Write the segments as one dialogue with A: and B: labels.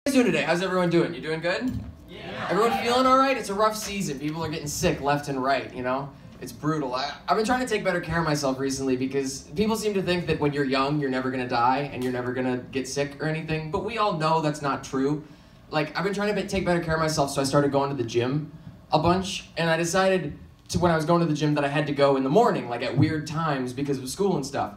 A: How you doing today? How's everyone doing? You doing good? Yeah. Everyone feeling all right? It's a rough season. People are getting sick left and right, you know? It's brutal. I've been trying to take better care of myself recently because people seem to think that when you're young, you're never going to die and you're never going to get sick or anything. But we all know that's not true. Like, I've been trying to take better care of myself, so I started going to the gym a bunch. And I decided when I was going to the gym that I had to go in the morning, like at weird times because of school and stuff.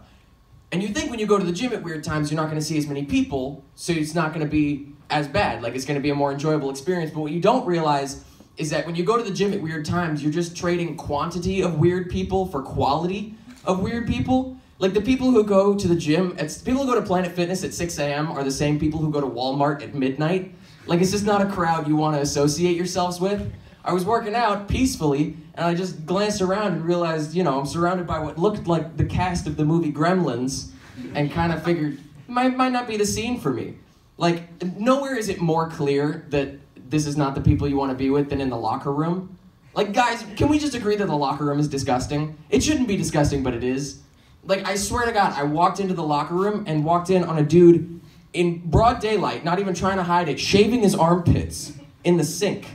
A: And you think when you go to the gym at weird times, you're not going to see as many people, so it's not going to be as bad. Like, it's going to be a more enjoyable experience. But what you don't realize is that when you go to the gym at weird times, you're just trading quantity of weird people for quality of weird people. Like, the people who go to the gym, people who go to Planet Fitness at 6 a.m. are the same people who go to Walmart at midnight. Like, it's just not a crowd you want to associate yourselves with. I was working out peacefully, and I just glanced around and realized, you know, I'm surrounded by what looked like the cast of the movie Gremlins, and kind of figured, might not be the scene for me. Like, nowhere is it more clear that this is not the people you want to be with than in the locker room. Like, guys, can we just agree that the locker room is disgusting? It shouldn't be disgusting, but it is. Like, I swear to God, I walked into the locker room and walked in on a dude in broad daylight, not even trying to hide it, shaving his armpits in the sink.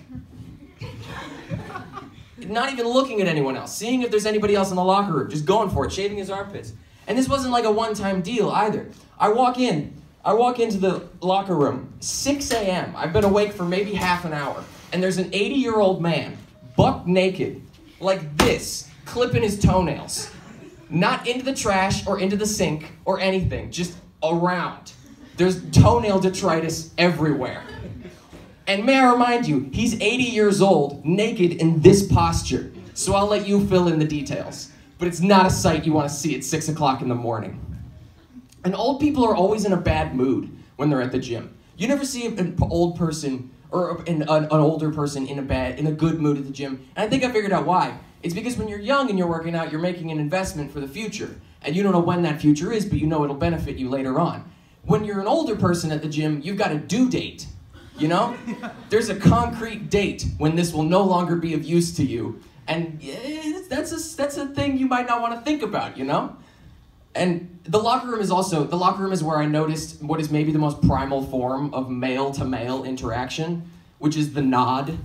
A: Not even looking at anyone else, seeing if there's anybody else in the locker room, just going for it, shaving his armpits. And this wasn't like a one-time deal either. I walk into the locker room, 6 a.m. I've been awake for maybe half an hour, and there's an 80-year-old man, buck naked, like this, clipping his toenails. Not into the trash or into the sink or anything, just around. There's toenail detritus everywhere. And may I remind you, he's 80 years old, naked in this posture. So I'll let you fill in the details. But it's not a sight you want to see at 6 o'clock in the morning. And old people are always in a bad mood when they're at the gym. You never see an old person or an older person in a good mood at the gym. And I think I figured out why. It's because when you're young and you're working out, you're making an investment for the future. And you don't know when that future is, but you know it'll benefit you later on. When you're an older person at the gym, you've got a due date. You know? There's a concrete date when this will no longer be of use to you. And that's a thing you might not want to think about, you know? And the locker room is where I noticed what is maybe the most primal form of male-to-male interaction, which is the nod.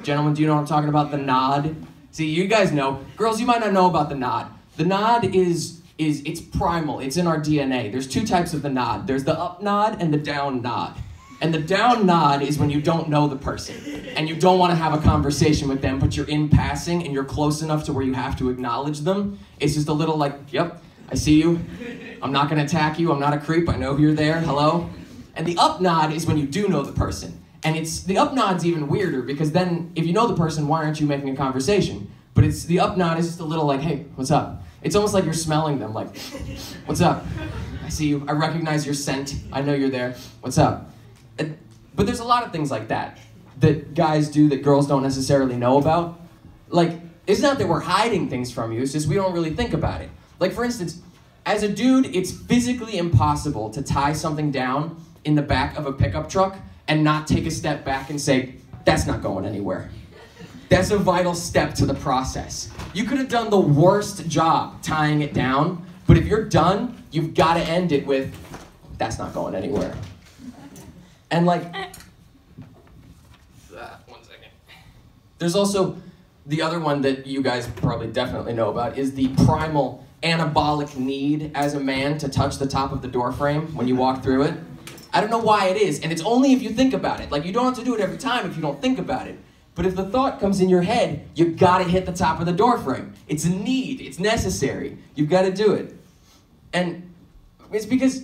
A: Gentlemen, do you know what I'm talking about? The nod? See, you guys know. Girls, you might not know about the nod. The nod it's primal. It's in our DNA. There's two types of the nod. There's the up nod and the down nod. And the down nod is when you don't know the person and you don't want to have a conversation with them, but you're in passing and you're close enough to where you have to acknowledge them. It's just a little like, yep, I see you. I'm not going to attack you. I'm not a creep. I know you're there. Hello? And the up nod is when you do know the person. And the up nod's even weirder because then if you know the person, why aren't you making a conversation? But the up nod is just a little like, hey, what's up? It's almost like you're smelling them, like, what's up? I see you. I recognize your scent. I know you're there. What's up? But there's a lot of things like that guys do that girls don't necessarily know about. Like, it's not that we're hiding things from you, it's just we don't really think about it. Like, for instance, as a dude, it's physically impossible to tie something down in the back of a pickup truck and not take a step back and say, that's not going anywhere. That's a vital step to the process. You could have done the worst job tying it down, but if you're done, you've got to end it with, that's not going anywhere. And like, 1 second. There's also the other one that you guys probably definitely know about is the primal anabolic need as a man to touch the top of the door frame when you walk through it. I don't know why it is, and it's only if you think about it. Like, you don't have to do it every time if you don't think about it. But if the thought comes in your head, you gotta hit the top of the door frame. It's a need, it's necessary. You've gotta do it. And it's because,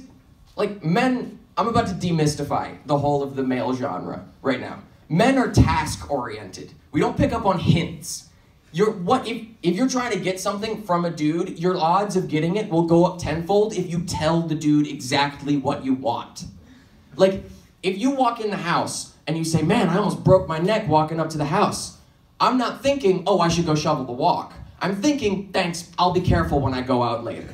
A: like, men, I'm about to demystify the whole of the male genre right now. Men are task-oriented. We don't pick up on hints. If you're trying to get something from a dude, your odds of getting it will go up tenfold if you tell the dude exactly what you want. Like, if you walk in the house and you say, man, I almost broke my neck walking up to the house, I'm not thinking, oh, I should go shovel the walk. I'm thinking, thanks, I'll be careful when I go out later.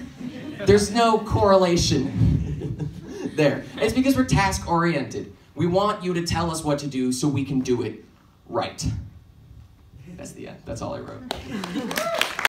A: There's no correlation there. And it's because we're task-oriented. We want you to tell us what to do so we can do it right. That's the end. That's all I wrote.